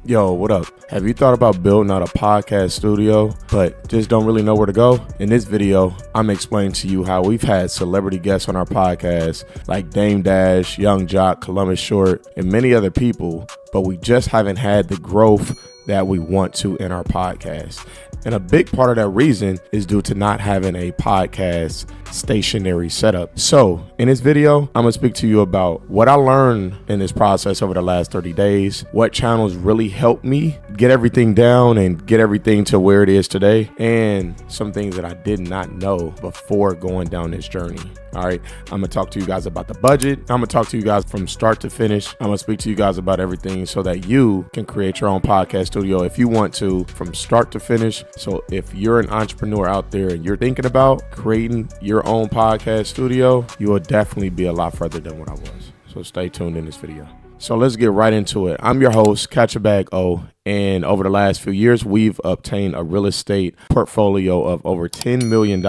Yo, what up? Have you thought about building out a podcast studio, but just don't really know where to go? In this video, I'm explaining to you how we've had celebrity guests on our podcast, like Dame Dash, Young Jock, Columbus Short, and many other people, but we just haven't had the growth that we want to in our podcast. And a big part of that reason is due to not having a podcast stationary setup. So in this video, I'm gonna speak to you about what I learned in this process over the last 30 days, what channels really helped me get everything down and get everything to where it is today, and some things that I did not know before going down this journey. All right, I'm gonna talk to you guys about the budget. I'm gonna talk to you guys from start to finish. I'm gonna speak to you guys about everything so that you can create your own podcast studio if you want to, from start to finish. So if you're an entrepreneur out there and you're thinking about creating your own podcast studio, you will definitely be a lot further than what I was. So stay tuned in this video. So let's get right into it. I'm your host, Catch a Bag O, and over the last few years, we've obtained a real estate portfolio of over $10 million.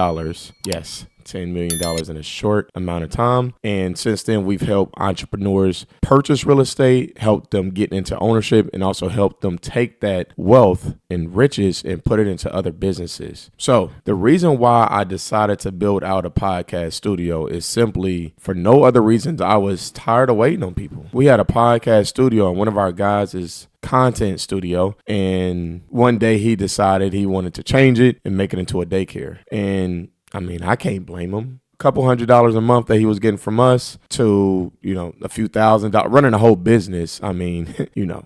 Yes, $10 million in a short amount of time. And since then, we've helped entrepreneurs purchase real estate, help them get into ownership, and also help them take that wealth and riches and put it into other businesses. So the reason why I decided to build out a podcast studio is simply for no other reasons. I was tired of waiting on people. We had a podcast studio, and one of our guys is content studio, and one day he decided he wanted to change it and make it into a daycare. And I mean, I can't blame him. A couple $100s a month that he was getting from us to, a few $1,000s, running a whole business. I mean,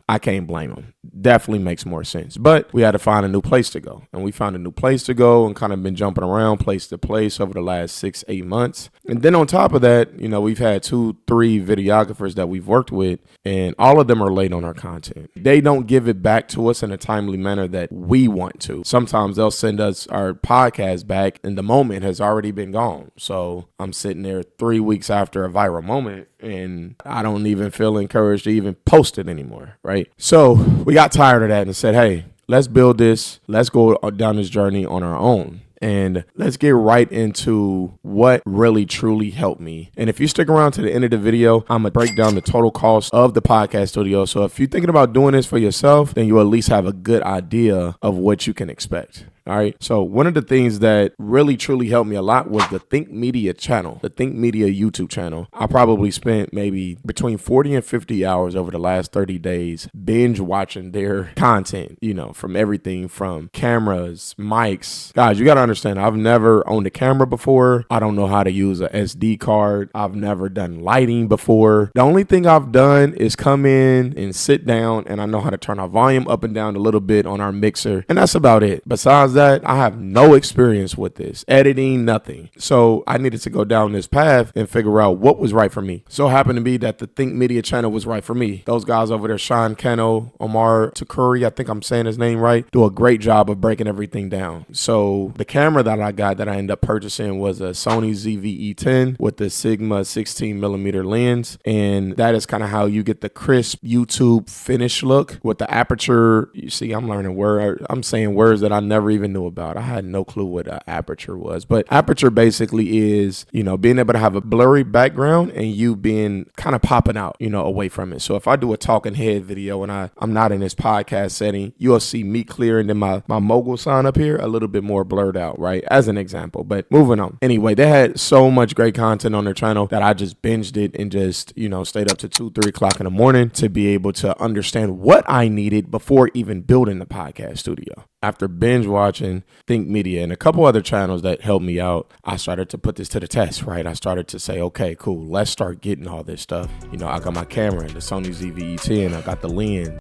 I can't blame him. Definitely makes more sense. But we had to find a new place to go. And we found a new place to go and kind of been jumping around place to place over the last 6-8 months. And then on top of that, we've had 2-3 videographers that we've worked with, and all of them are late on our content. They don't give it back to us in a timely manner that we want to. Sometimes they'll send us our podcast back and the moment has already been gone. So I'm sitting there 3 weeks after a viral moment and I don't even feel encouraged to even post it anymore, right? So we got tired of that and said, hey, let's build this. Let's go down this journey on our own. And let's get right into what really truly helped me. And if you stick around to the end of the video, I'm going to break down the total cost of the podcast studio. So if you're thinking about doing this for yourself, then you at least have a good idea of what you can expect. All right. So one of the things that really truly helped me a lot was the Think Media channel, the Think Media YouTube channel. I probably spent maybe between 40 and 50 hours over the last 30 days binge watching their content, from everything from cameras, mics. Guys, you got to understand, I've never owned a camera before. I don't know how to use a SD card. I've never done lighting before. The only thing I've done is come in and sit down, and I know how to turn our volume up and down a little bit on our mixer. And that's about it. Besides that, I have no experience with this, editing, nothing. So I needed to go down this path and figure out what was right for me. So it happened to be that the Think Media channel was right for me. Those guys over there, Sean Keno, Omar Takuri, I think I'm saying his name right, do a great job of breaking everything down. So the camera that I got that I ended up purchasing was a Sony ZV-E10 with the Sigma 16mm lens. And that is kind of how you get the crisp YouTube finish look with the aperture. You see, I'm saying words that I never even knew about. I had no clue what an aperture was, but aperture basically is, being able to have a blurry background and you being kind of popping out, away from it. So if I do a talking head video and I'm not in this podcast setting, you'll see me clear and then my Mogul sign up here a little bit more blurred out, right? As an example, but moving on. Anyway, they had so much great content on their channel that I just binged it and just, stayed up to 2-3 o'clock in the morning to be able to understand what I needed before even building the podcast studio. After binge watching Think Media and a couple other channels that helped me out, I started to put this to the test, right? I started to say, okay, cool, let's start getting all this stuff. I got my camera and the Sony ZV-E10, I got the lens.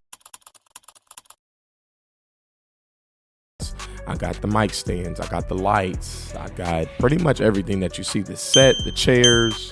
I got the mic stands, I got the lights, I got pretty much everything that you see, the set, the chairs,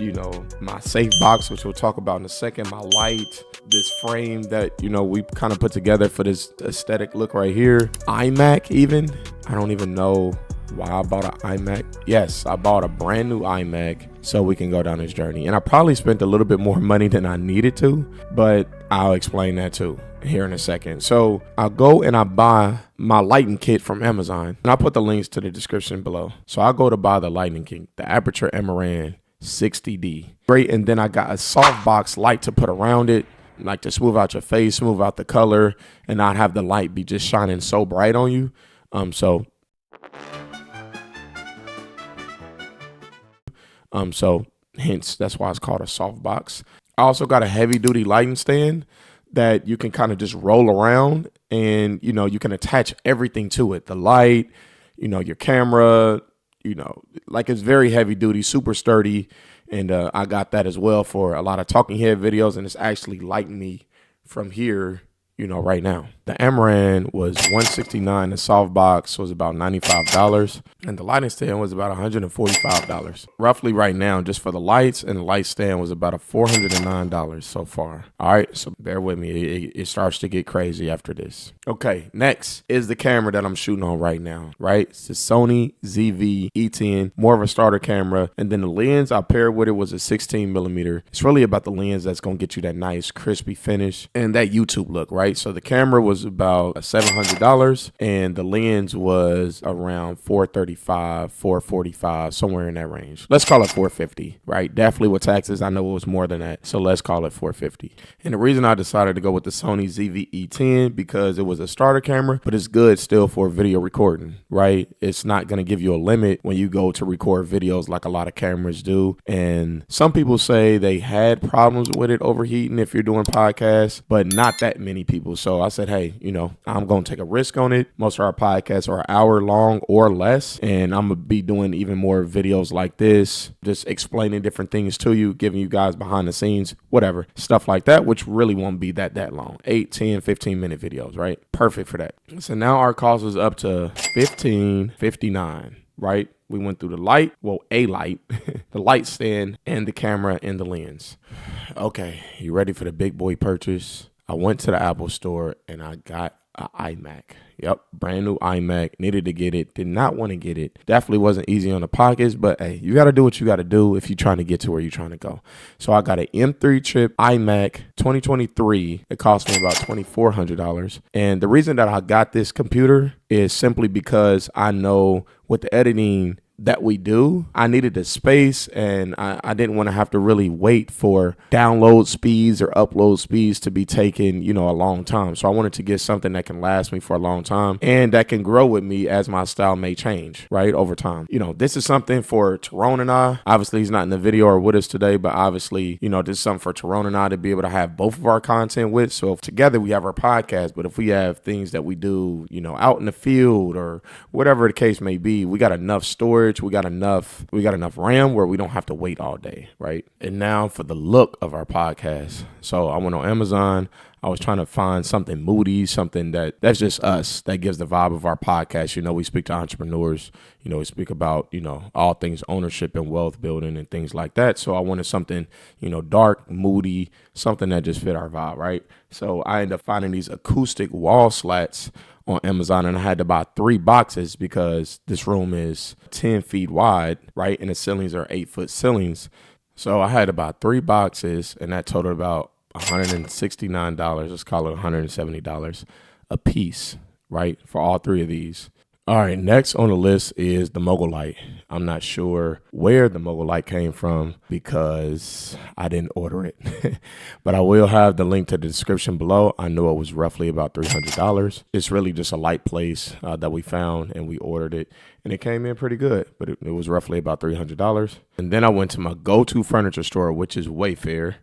my safe box, which we'll talk about in a second, my light, this frame that, we kind of put together for this aesthetic look right here. iMac even, I don't even know why I bought an iMac. Yes, I bought a brand new iMac so we can go down this journey. And I probably spent a little bit more money than I needed to, but I'll explain that too here in a second. So I'll go and I buy my lighting kit from Amazon, and I'll put the links to the description below. So I'll go to buy the lighting kit, the Aperture Amaran 60D. Great. And then I got a softbox light to put around it. like to smooth out your face, smooth out the color, and not have the light be just shining so bright on you. So hence that's why it's called a softbox. I also got a heavy duty lighting stand that you can kind of just roll around, and you can attach everything to it. The light, your camera, like it's very heavy duty, super sturdy. And I got that as well for a lot of talking head videos, and it's actually lighting me from here, right now. The Amaran was $169. The softbox was about $95, and the lighting stand was about $145. Roughly right now, just for the lights, and the light stand was about $409 so far. All right, so bear with me. It starts to get crazy after this. Okay, next is the camera that I'm shooting on right now, right? It's the Sony ZV-E10, more of a starter camera. And then the lens I paired with it was a 16 millimeter. It's really about the lens that's going to get you that nice crispy finish and that YouTube look, right? So the camera was about $700, and the lens was around $435, $445, somewhere in that range. Let's call it $450, right? Definitely with taxes, I know it was more than that, so let's call it $450. And the reason I decided to go with the Sony ZV-E10 because it was a starter camera, but it's good still for video recording, right? It's not going to give you a limit when you go to record videos like a lot of cameras do. And some people say they had problems with it overheating if you're doing podcasts, but not that many people. So I said, hey, I'm going to take a risk on it. Most of our podcasts are an hour long or less, and I'm going to be doing even more videos like this, just explaining different things to you, giving you guys behind the scenes, whatever, stuff like that, which really won't be that long. 8, 10, 15-minute videos, right? Perfect for that. So now our cost was up to $1,559, right? We went through the light, a light, the light stand, and the camera and the lens. Okay, you ready for the big boy purchase? I went to the Apple store and I got an iMac. Yep, brand new iMac. Needed to get it. Did not want to get it. Definitely wasn't easy on the pockets, but hey, you got to do what you got to do if you're trying to get to where you're trying to go. So I got an M3 chip iMac 2023. It cost me about $2,400. And the reason that I got this computer is simply because I know with the editing that we do, I needed the space, and I didn't want to have to really wait for download speeds or upload speeds to be taken, a long time. So I wanted to get something that can last me for a long time and that can grow with me as my style may change, right, over time. This is something for Tyrone and I. Obviously, he's not in the video or with us today, but obviously, this is something for Tyrone and I to be able to have both of our content with. So if together we have our podcast, but if we have things that we do, out in the field or whatever the case may be, we got enough storage. We got enough RAM where we don't have to wait all day, right? And now for the look of our podcast. So I went on Amazon. I was trying to find something moody, something that's just us, that gives the vibe of our podcast. We speak to entrepreneurs, we speak about, all things ownership and wealth building and things like that. So I wanted something, dark, moody, something that just fit our vibe, right? So I ended up finding these acoustic wall slats on Amazon, and I had to buy 3 boxes because this room is 10 feet wide, right? And the ceilings are 8-foot ceilings. So I had to buy 3 boxes, and that totaled about $169. Let's call it $170 a piece, right? For all 3 of these. All right, next on the list is the Mogul light. I'm not sure where the Mogul light came from because I didn't order it, but I will have the link to the description below. I know it was roughly about $300. It's really just a light place that we found, and we ordered it, and it came in pretty good, but it was roughly about $300. And then I went to my go-to furniture store, which is Wayfair,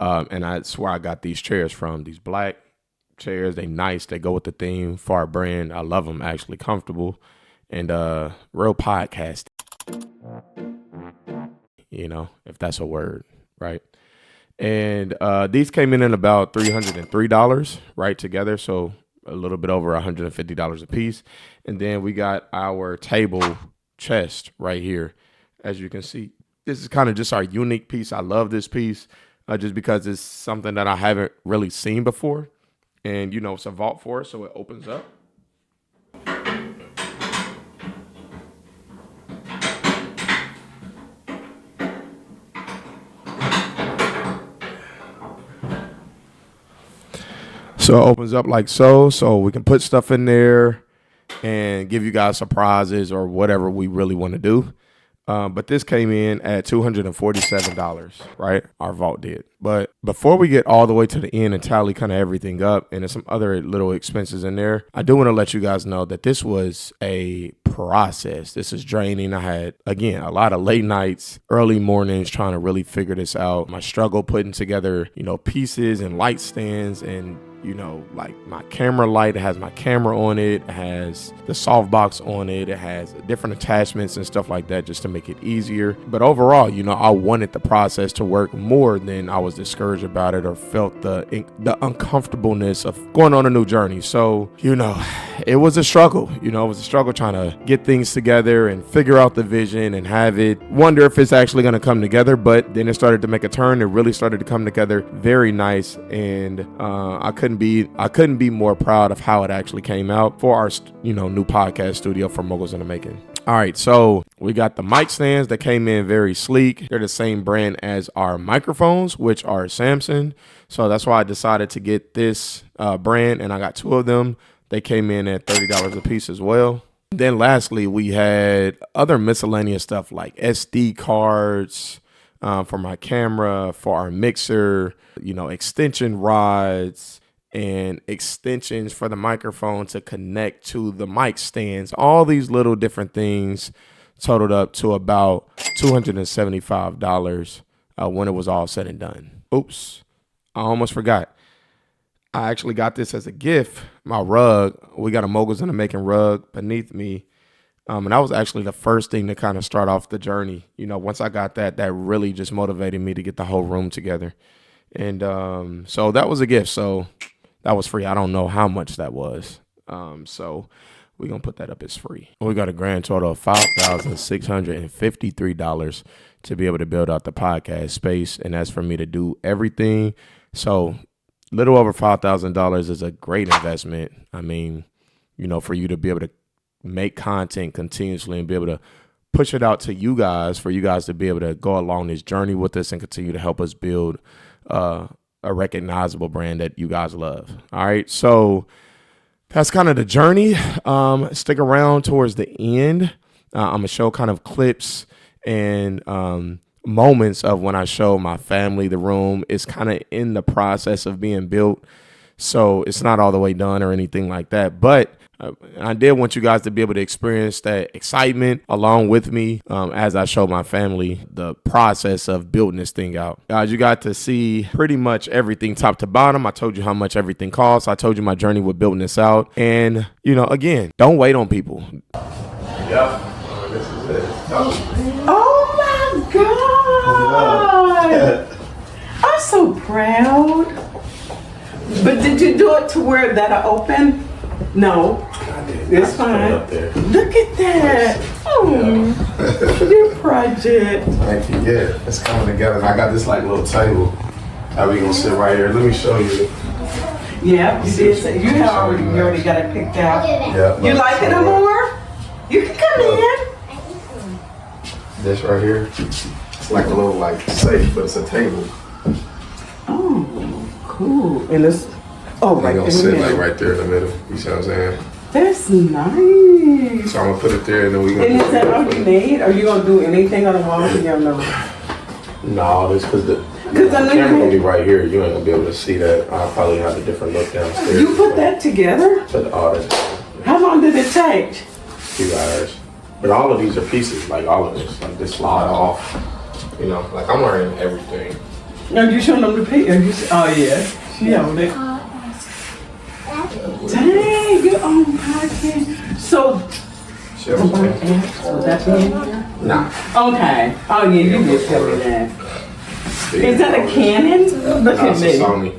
and that's where I got these chairs from, these black chairs. They nice, they go with the theme for our brand. I love them, actually comfortable and real podcast, if that's a word, right? And these came in about $303, right, together, so a little bit over $150 a piece. And then we got our table chest right here. As you can see, this is kind of just our unique piece. I love this piece just because it's something that I haven't really seen before. And, it's a vault for it, so it opens up. So it opens up like so we can put stuff in there and give you guys surprises or whatever we really want to do. But this came in at $247, right? Our vault did. But before we get all the way to the end and tally kind of everything up, and there's some other little expenses in there, I do want to let you guys know that this was a process. This is draining. I had, again, a lot of late nights, early mornings trying to really figure this out. My struggle putting together, pieces and light stands and like my camera light. It has my camera on it. It has the softbox on it. It has different attachments and stuff like that just to make it easier. But overall, I wanted the process to work more than I was discouraged about it or felt the uncomfortableness of going on a new journey. So, it was a struggle. It was a struggle trying to get things together and figure out the vision and have it, wonder if it's actually going to come together. But then it started to make a turn. It really started to come together very nice. And I couldn't be more proud of how it actually came out for our new podcast studio for Moguls in the Making. All right, so we got the mic stands that came in very sleek. They're the same brand as our microphones, which are Samsung. So that's why I decided to get this brand, and I got two of them. They came in at $30 a piece as well. Then lastly, we had other miscellaneous stuff like SD cards for my camera, for our mixer, extension rods, and extensions for the microphone to connect to the mic stands. All these little different things totaled up to about $275 when it was all said and done. Oops, I almost forgot. I actually got this as a gift. My rug, we got a Moguls in the Making rug beneath me. And that was actually the first thing to kind of start off the journey. Once I got that really just motivated me to get the whole room together. And so that was a gift. So that was free. I don't know how much that was. So we're going to put that up as free. We got a grand total of $5,653 to be able to build out the podcast space. And that's for me to do everything. So little over $5,000 is a great investment. I mean, for you to be able to make content continuously and be able to push it out to you guys, for you guys to be able to go along this journey with us and continue to help us build a recognizable brand that you guys love. All right. So that's kind of the journey. Stick around towards the end. I'm going to show kind of clips and moments of when I show my family the room. It's kind of in the process of being built. So it's not all the way done or anything like that. But I did want you guys to be able to experience that excitement along with me as I show my family the process of building this thing out. Guys, you got to see pretty much everything top to bottom. I told you how much everything costs. I told you my journey with building this out. And, again, don't wait on people. Yep. This is it. Oh, my God. I'm so proud. But did you do it to where that'll open? No, it's fine. Look at that. Oh, your project. Thank you. Yeah, it's coming together. And I got this little table that we gonna sit right here. Let me show you. Yeah, you did say you already got it picked out. Yeah. You like it more? You can come in. This right here, it's like a little safe, but it's a table. Oh, cool. And it's right gonna sit right there in the middle. You see what I'm saying? That's nice. So I'm gonna put it there, and then we gonna. And is that all you need? Are you gonna do anything on the wall? No, this because the camera gonna be right here. You ain't gonna be able to see that. I'll probably have a different look downstairs. You put that together? How long did it take? 2 hours. But all of these are pieces, all of this, this slide off. I'm wearing everything. Are you showing them the picture? Oh yeah, she held it. Dang, your own podcast. So that's in here? Nah. Okay. Oh yeah, you just tell me that. Is that a Canon? Look at me. Sony.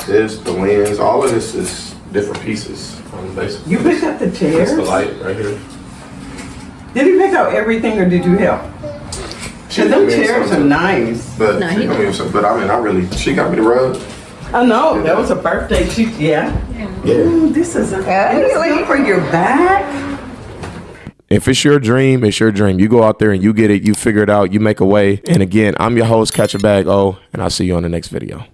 This, the lens, all of this is different pieces. Basically. You picked up the chairs? That's the light right here. Did you pick out everything or did you help? Because them chairs are nice. But she got me the rug. I know, that was a birthday. Yeah. Ooh, this is good for your back. If it's your dream, it's your dream. You go out there and you get it. You figure it out. You make a way. And again, I'm your host, Catch a Bag O, and I'll see you on the next video.